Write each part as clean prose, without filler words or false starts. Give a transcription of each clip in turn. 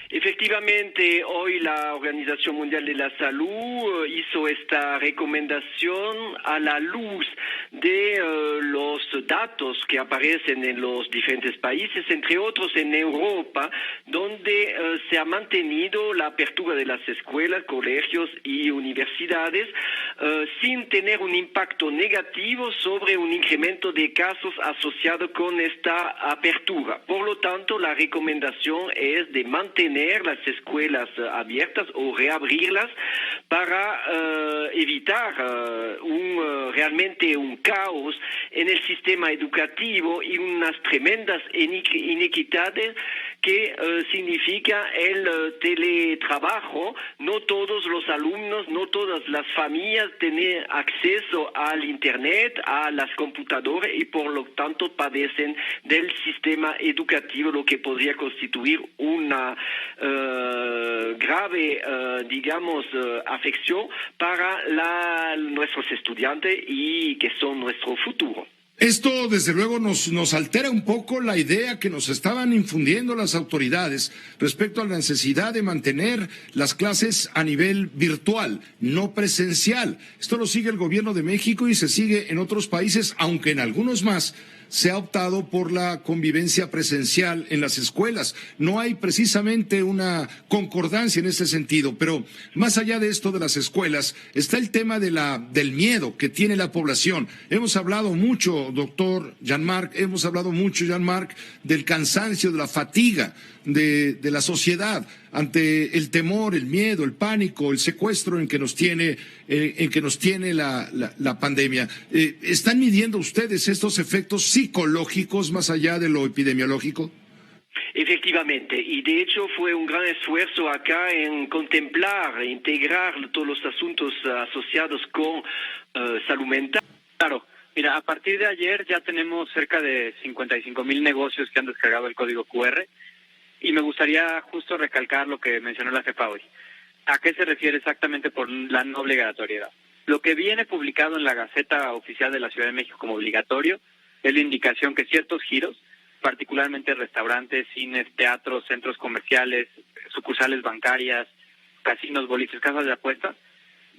Efectivamente, hoy la Organización Mundial de la Salud hizo esta recomendación a la luz de los datos que aparecen en los diferentes países, entre otros en Europa, donde se ha mantenido la apertura de las escuelas, colegios y universidades sin tener un impacto negativo sobre un incremento de casos asociado con esta apertura. Por lo tanto, la recomendación es de mantener las escuelas abiertas o reabrirlas para evitar realmente un caos en el sistema educativo y unas tremendas inequidades que significa el teletrabajo. No todos los alumnos, no todas las familias tienen acceso al Internet, a las computadoras y por lo tanto padecen del sistema educativo, lo que podría constituir una grave, afección para nuestros estudiantes y que son nuestro futuro. Esto, desde luego, nos altera un poco la idea que nos estaban infundiendo las autoridades respecto a la necesidad de mantener las clases a nivel virtual, no presencial. Esto lo sigue el gobierno de México y se sigue en otros países, aunque en algunos más se ha optado por la convivencia presencial en las escuelas. No hay precisamente una concordancia en ese sentido, pero más allá de esto de las escuelas, está el tema del miedo que tiene la población. Hemos hablado mucho, doctor Jean-Marc, del cansancio, de la fatiga de la sociedad ante el temor, el miedo, el pánico, el secuestro en que nos tiene la pandemia. ¿Están midiendo ustedes estos efectos psicológicos más allá de lo epidemiológico? Efectivamente, y de hecho fue un gran esfuerzo acá en contemplar, integrar todos los asuntos asociados con salud mental. Claro, mira, a partir de ayer ya tenemos cerca de 55,000 negocios que han descargado el código QR. Y me gustaría justo recalcar lo que mencionó la jefa hoy. ¿A qué se refiere exactamente por la no obligatoriedad? Lo que viene publicado en la Gaceta Oficial de la Ciudad de México como obligatorio es la indicación que ciertos giros, particularmente restaurantes, cines, teatros, centros comerciales, sucursales bancarias, casinos, boliches, casas de apuestas,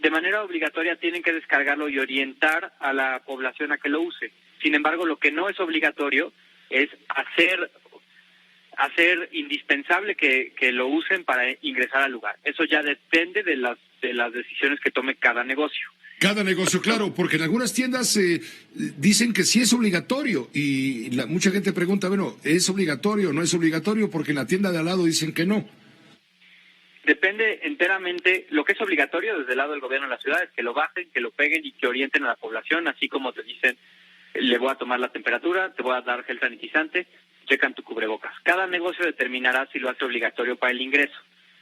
de manera obligatoria tienen que descargarlo y orientar a la población a que lo use. Sin embargo, lo que no es obligatorio es hacer indispensable que lo usen para ingresar al lugar. Eso ya depende de las decisiones que tome cada negocio. Cada negocio, claro, porque en algunas tiendas dicen que sí es obligatorio y mucha gente pregunta, bueno, ¿es obligatorio o no es obligatorio? Porque en la tienda de al lado dicen que no. Depende enteramente. Lo que es obligatorio desde el lado del gobierno de la ciudad es que lo bajen, que lo peguen y que orienten a la población, así como te dicen, le voy a tomar la temperatura, te voy a dar gel sanitizante, checan tu cubrebocas. Cada negocio determinará si lo hace obligatorio para el ingreso.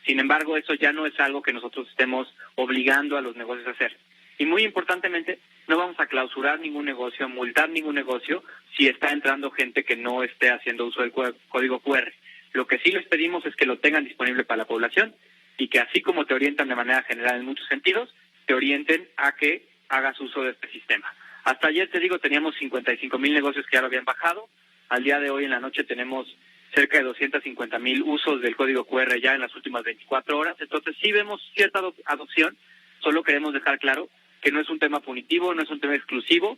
Sin embargo, eso ya no es algo que nosotros estemos obligando a los negocios a hacer. Y muy importantemente, no vamos a clausurar ningún negocio, multar ningún negocio si está entrando gente que no esté haciendo uso del código QR. Lo que sí les pedimos es que lo tengan disponible para la población y que así como te orientan de manera general en muchos sentidos, te orienten a que hagas uso de este sistema. Hasta ayer, te digo, teníamos 55,000 negocios que ya lo habían bajado. Al día de hoy en la noche tenemos cerca de 250,000 usos del código QR ya en las últimas 24 horas. Entonces sí vemos cierta adopción, solo queremos dejar claro que no es un tema punitivo, no es un tema exclusivo.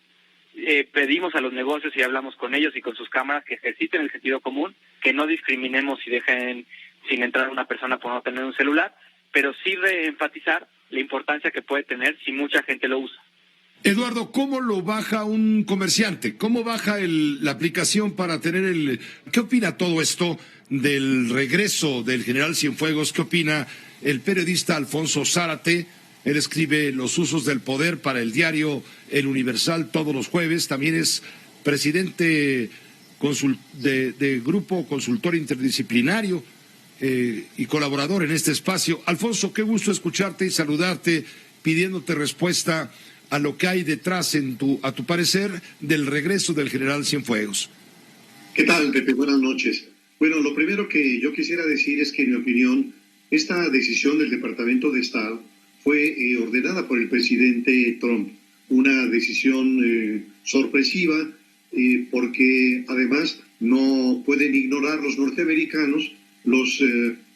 Pedimos a los negocios y hablamos con ellos y con sus cámaras que ejerciten el sentido común, que no discriminemos y dejen sin entrar una persona por no tener un celular, pero sí reenfatizar la importancia que puede tener si mucha gente lo usa. Eduardo, ¿cómo lo baja un comerciante? ¿Cómo baja la aplicación para tener ¿Qué opina todo esto del regreso del general Cienfuegos? ¿Qué opina el periodista Alfonso Zárate? Él escribe Los usos del poder para el diario El Universal todos los jueves. También es presidente de Grupo Consultor Interdisciplinario y colaborador en este espacio. Alfonso, qué gusto escucharte y saludarte, pidiéndote respuesta a lo que hay detrás, a tu parecer, del regreso del general Cienfuegos. ¿Qué tal, Pepe? Buenas noches. Bueno, lo primero que yo quisiera decir es que, en mi opinión, esta decisión del Departamento de Estado fue ordenada por el presidente Trump. Una decisión sorpresiva, porque además no pueden ignorar los norteamericanos los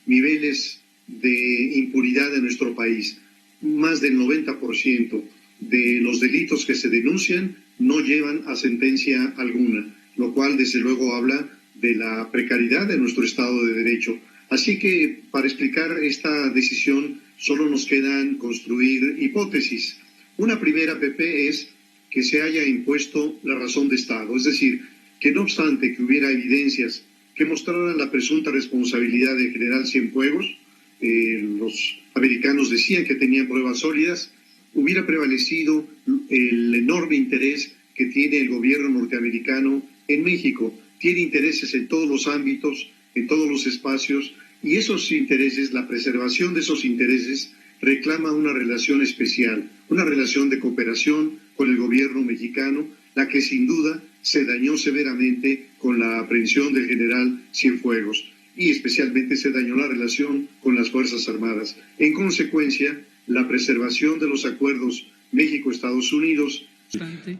niveles de impunidad en nuestro país. Más del 90% de los delitos que se denuncian no llevan a sentencia alguna, lo cual desde luego habla de la precariedad de nuestro Estado de Derecho. Así que para explicar esta decisión solo nos quedan construir hipótesis. Una primera, Pepe, es que se haya impuesto la razón de Estado, es decir, que no obstante que hubiera evidencias que mostraran la presunta responsabilidad del general Cienfuegos, los americanos decían que tenían pruebas sólidas, hubiera prevalecido el enorme interés que tiene el gobierno norteamericano en México. Tiene intereses en todos los ámbitos, en todos los espacios, y esos intereses, la preservación de esos intereses, reclama una relación especial, una relación de cooperación con el gobierno mexicano, la que sin duda se dañó severamente con la aprehensión del general Cienfuegos, y especialmente se dañó la relación con las Fuerzas Armadas. En consecuencia, la preservación de los acuerdos México-Estados Unidos.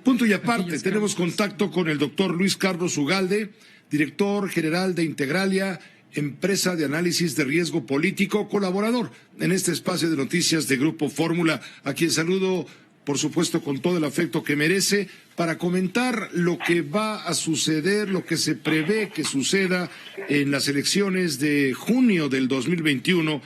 Punto y aparte, tenemos contacto con el doctor Luis Carlos Ugalde, director general de Integralia, empresa de análisis de riesgo político, colaborador en este espacio de noticias de Grupo Fórmula, a quien saludo, por supuesto, con todo el afecto que merece, para comentar lo que va a suceder, lo que se prevé que suceda en las elecciones de junio del 2021.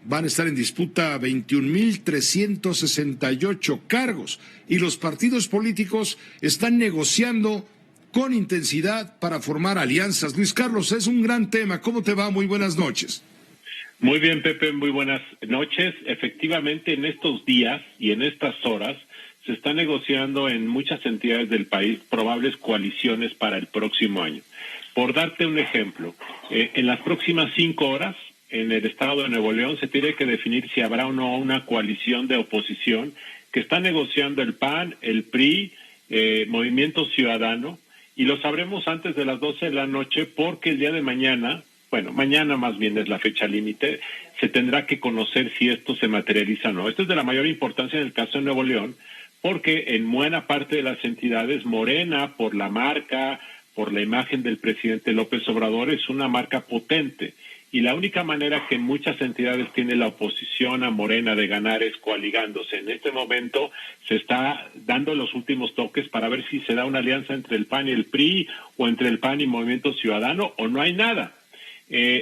Van a estar en disputa 21.368 cargos y los partidos políticos están negociando con intensidad para formar alianzas. Luis Carlos, es un gran tema. ¿Cómo te va? Muy buenas noches. Muy bien, Pepe, muy buenas noches. Efectivamente, en estos días y en estas horas se está negociando en muchas entidades del país probables coaliciones para el próximo año. Por darte un ejemplo, en las próximas 5 horas, en el estado de Nuevo León se tiene que definir si habrá o no una coalición de oposición que está negociando el PAN, el PRI, Movimiento Ciudadano, y lo sabremos antes de las 12 de la noche porque el día de mañana, bueno, mañana más bien es la fecha límite, se tendrá que conocer si esto se materializa o no. Esto es de la mayor importancia en el caso de Nuevo León porque en buena parte de las entidades Morena, por la marca, por la imagen del presidente López Obrador, es una marca potente. Y la única manera que en muchas entidades tiene la oposición a Morena de ganar es coaligándose. En este momento se está dando los últimos toques para ver si se da una alianza entre el PAN y el PRI o entre el PAN y Movimiento Ciudadano o no hay nada.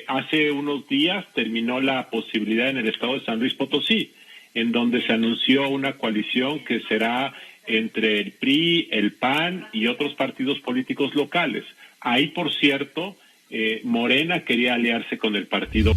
Hace unos días terminó la posibilidad en el estado de San Luis Potosí, en donde se anunció una coalición que será entre el PRI, el PAN y otros partidos políticos locales. Ahí, por cierto, Morena quería aliarse con el partido